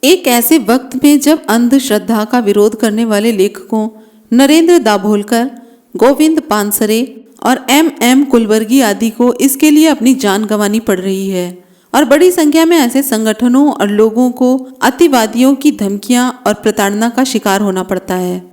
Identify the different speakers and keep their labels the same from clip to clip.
Speaker 1: एक ऐसे वक्त में जब अंधश्रद्धा का विरोध करने वाले लेखकों नरेंद्र दाभोलकर, गोविंद पानसरे और एम कुलवर्गी आदि को इसके लिए अपनी जान गंवानी पड़ रही है और बड़ी संख्या में ऐसे संगठनों और लोगों को अतिवादियों की धमकियां और प्रताड़ना का शिकार होना पड़ता है।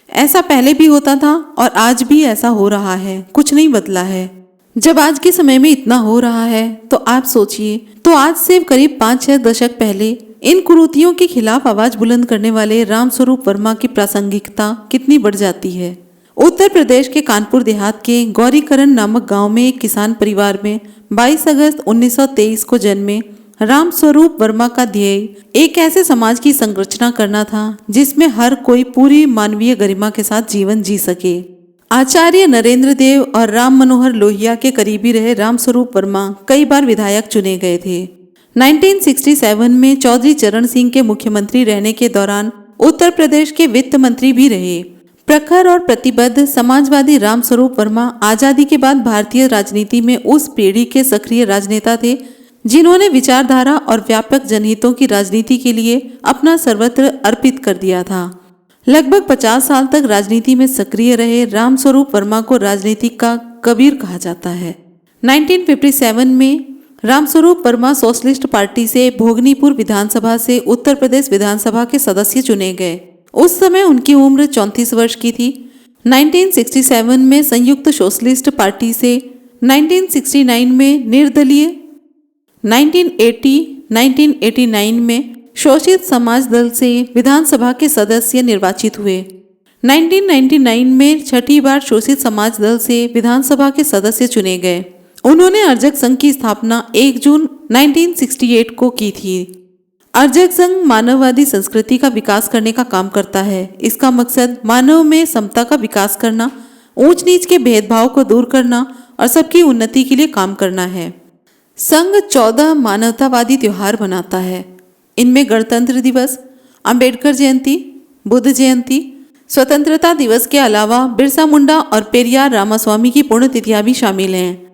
Speaker 1: ऐसा पहले भी होता था और आज भी ऐसा हो रहा है, कुछ नहीं बदला है। जब आज के समय में इतना हो रहा है तो आप सोचिए, तो आज से करीब 5-6 दशक पहले इन कुरीतियों के खिलाफ आवाज बुलंद करने वाले रामस्वरूप वर्मा की प्रासंगिकता कितनी बढ़ जाती है। उत्तर प्रदेश के कानपुर देहात के गौरीकरण नामक गांव में एक किसान परिवार में 22 अगस्त 1923 को जन्मे रामस्वरूप वर्मा का ध्येय एक ऐसे समाज की संरचना करना था जिसमें हर कोई पूरी मानवीय गरिमा के साथ जीवन जी सके। आचार्य नरेंद्र देव और राम मनोहर लोहिया के करीबी रहे रामस्वरूप वर्मा कई बार विधायक चुने गए थे। 1967 में चौधरी चरण सिंह के मुख्यमंत्री रहने के दौरान उत्तर प्रदेश के वित्त मंत्री भी रहे। प्रखर और प्रतिबद्ध समाजवादी रामस्वरूप वर्मा आजादी के बाद भारतीय राजनीति में उस पीढ़ी के सक्रिय राजनेता थे जिन्होंने विचारधारा और व्यापक जनहितों की राजनीति के लिए अपना सर्वत्र अर्पित कर दिया था। लगभग 50 साल तक राजनीति में सक्रिय रहे रामस्वरूप वर्मा को राजनीति का कबीर कहा जाता है। 1957 में रामस्वरूप वर्मा सोशलिस्ट पार्टी से भोगनीपुर विधानसभा से उत्तर प्रदेश विधानसभा के सदस्य चुने गए। उस समय उनकी उम्र 34 वर्ष की थी। 1967 में संयुक्त सोशलिस्ट पार्टी से 1969 में निर्दलीय, 1989 में शोषित समाज दल से विधानसभा के सदस्य निर्वाचित हुए। 1999 में छठी बार शोषित समाज दल से विधानसभा के सदस्य चुने गए। उन्होंने अर्जक संघ की स्थापना 1 जून 1968 को की थी। अर्जक संघ मानववादी संस्कृति का विकास करने का काम करता है। इसका मकसद मानव में समता का विकास करना, ऊंच नीच के भेदभाव को दूर करना और सबकी उन्नति के लिए काम करना है। संघ 14 मानवतावादी त्योहार मनाता है। इनमें गणतंत्र दिवस, अंबेडकर जयंती, बुद्ध जयंती, स्वतंत्रता दिवस के अलावा बिरसा मुंडा और पेरियार रामास्वामी की पुण्यतिथियां भी शामिल हैं।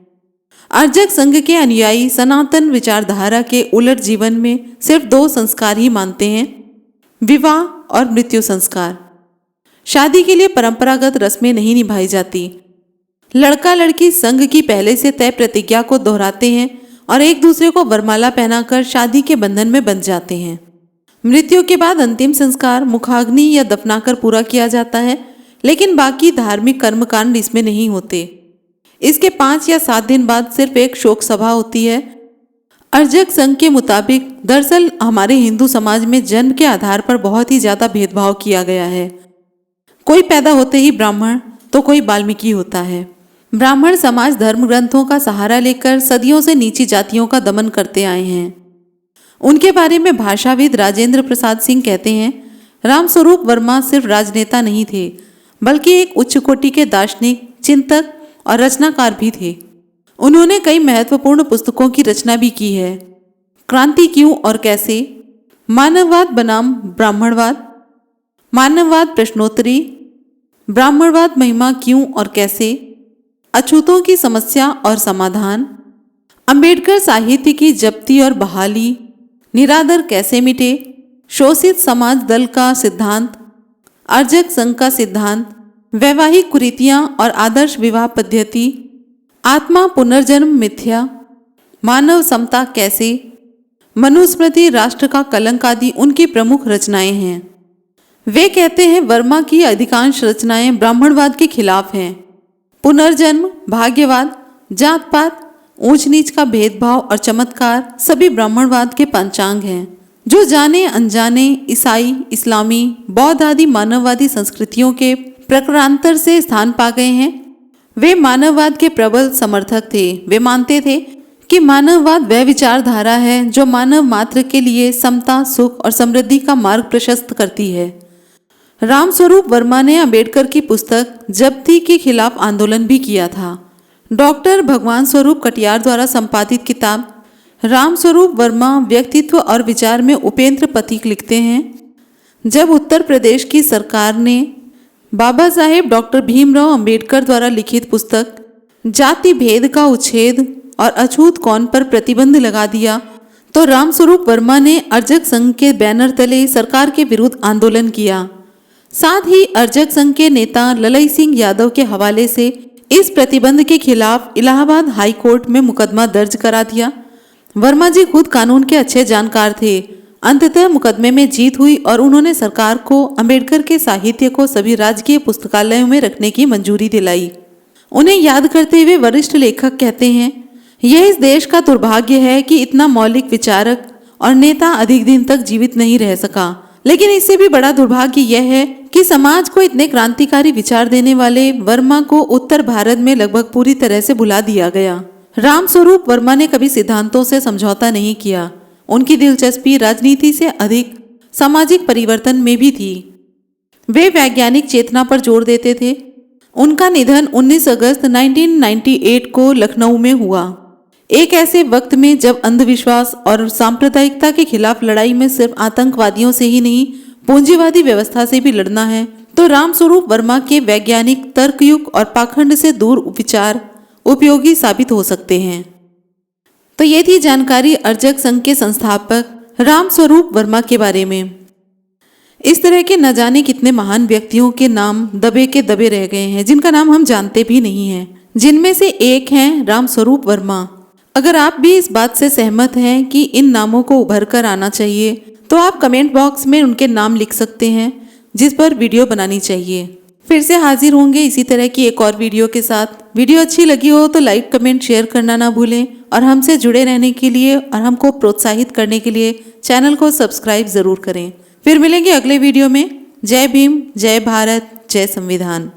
Speaker 1: अर्जक संघ के अनुयायी सनातन विचारधारा के उलट जीवन में सिर्फ 2 संस्कार ही मानते हैं, विवाह और मृत्यु संस्कार। शादी के लिए परंपरागत रस्में नहीं निभाई जाती। लड़का लड़की संघ की पहले से तय प्रतिज्ञा को दोहराते हैं और एक दूसरे को वरमाला पहनाकर शादी के बंधन में बंध जाते हैं। मृत्यु के बाद अंतिम संस्कार मुखाग्नि या दफनाकर पूरा किया जाता है, लेकिन बाकी धार्मिक कर्मकांड इसमें नहीं होते। इसके 5 या 7 दिन बाद सिर्फ एक शोक सभा होती है। अर्जक संघ के मुताबिक दरअसल हमारे हिंदू समाज में जन्म के आधार पर बहुत ही ज्यादा भेदभाव किया गया है। कोई पैदा होते ही ब्राह्मण तो कोई वाल्मीकि होता है। ब्राह्मण समाज धर्म ग्रंथों का सहारा लेकर सदियों से नीची जातियों का दमन करते आए हैं। उनके बारे में भाषाविद राजेंद्र प्रसाद सिंह कहते हैं, रामस्वरूप वर्मा सिर्फ राजनेता नहीं थे, बल्कि एक उच्च कोटि के दार्शनिक, चिंतक और रचनाकार भी थे। उन्होंने कई महत्वपूर्ण पुस्तकों की रचना भी की है। क्रांति क्यों और कैसे, मानववाद बनाम ब्राह्मणवाद, मानववाद प्रश्नोत्तरी, ब्राह्मणवाद महिमा क्यों और कैसे, अछूतों की समस्या और समाधान, अंबेडकर साहित्य की जप्ती और बहाली, निरादर कैसे मिटे, शोषित समाज दल का सिद्धांत, अर्जक संघ का सिद्धांत, वैवाहिक कुरीतियां और आदर्श विवाह पद्धति, आत्मा पुनर्जन्म मिथ्या, मानव समता कैसे, मनुस्मृति राष्ट्र का कलंक आदि उनकी प्रमुख रचनाएं हैं। वे कहते हैं वर्मा की अधिकांश रचनाएं ब्राह्मणवाद के खिलाफ हैं। पुनर्जन्म, भाग्यवाद, जात पात, ऊंच नीच का भेदभाव और चमत्कार सभी ब्राह्मणवाद के पंचांग हैं। जो जाने अनजाने ईसाई, इस्लामी, बौद्ध आदि मानववादी संस्कृतियों के प्रकारांतर से स्थान पा गए हैं, वे मानववाद के प्रबल समर्थक थे। वे मानते थे कि मानववाद वह विचारधारा है जो मानव मात्र के लिए समता, सुख और समृद्धि का मार्ग प्रशस्त करती है। रामस्वरूप वर्मा ने अंबेडकर की पुस्तक जब्ती के खिलाफ आंदोलन भी किया था। डॉक्टर भगवान स्वरूप कटियार द्वारा संपादित किताब रामस्वरूप वर्मा व्यक्तित्व और विचार में उपेंद्र पथिक लिखते हैं, जब उत्तर प्रदेश की सरकार ने बाबा साहेब डॉक्टर भीमराव अंबेडकर द्वारा लिखित पुस्तक जाति भेद का उच्छेद और अछूत कौन पर प्रतिबंध लगा दिया, तो रामस्वरूप वर्मा ने अर्जक संघ के बैनर तले सरकार के विरुद्ध आंदोलन किया। साथ ही अर्जक संघ के नेता ललई सिंह यादव के हवाले से इस प्रतिबंध के खिलाफ इलाहाबाद हाई कोर्ट में मुकदमा दर्ज करा दिया। वर्मा जी खुद कानून के अच्छे जानकार थे। अंततः मुकदमे में जीत हुई और उन्होंने सरकार को अंबेडकर के साहित्य को सभी राजकीय पुस्तकालयों में रखने की मंजूरी दिलाई। उन्हें याद करते हुए वरिष्ठ लेखक कहते हैं, यह इस देश का दुर्भाग्य है कि इतना मौलिक विचारक और नेता अधिक दिन तक जीवित नहीं रह सका। लेकिन इससे भी बड़ा दुर्भाग्य यह है कि समाज को इतने क्रांतिकारी विचार देने वाले वर्मा को उत्तर भारत में लगभग पूरी तरह से भुला दिया गया। रामस्वरूप वर्मा ने कभी सिद्धांतों से समझौता नहीं किया। उनकी दिलचस्पी राजनीति से अधिक सामाजिक परिवर्तन में भी थी। वे वैज्ञानिक चेतना पर जोर देते थे। उनका निधन 19 अगस्त 1998 को लखनऊ में हुआ। एक ऐसे वक्त में जब अंधविश्वास और सांप्रदायिकता के खिलाफ लड़ाई में सिर्फ आतंकवादियों से ही नहीं, पूंजीवादी व्यवस्था से भी लड़ना है, तो रामस्वरूप वर्मा के वैज्ञानिक तर्कयुक्त और पाखंड से दूर विचार उपयोगी साबित हो सकते हैं। तो ये थी जानकारी अर्जक संघ के संस्थापक रामस्वरूप वर्मा के बारे में। इस तरह के न जाने कितने महान व्यक्तियों के नाम दबे के दबे रह गए हैं, जिनका नाम हम जानते भी नहीं हैं, जिनमें से एक हैं रामस्वरूप वर्मा। अगर आप भी इस बात से सहमत हैं कि इन नामों को उभर कर आना चाहिए, तो आप कमेंट बॉक्स में उनके नाम लिख सकते हैं, जिस पर वीडियो बनानी चाहिए। फिर से हाजिर होंगे इसी तरह की एक और वीडियो के साथ। वीडियो अच्छी लगी हो तो लाइक, कमेंट, शेयर करना ना भूलें और हमसे जुड़े रहने के लिए और हमको प्रोत्साहित करने के लिए चैनल को सब्सक्राइब जरूर करें। फिर मिलेंगे अगले वीडियो में। जय भीम, जय भारत, जय संविधान।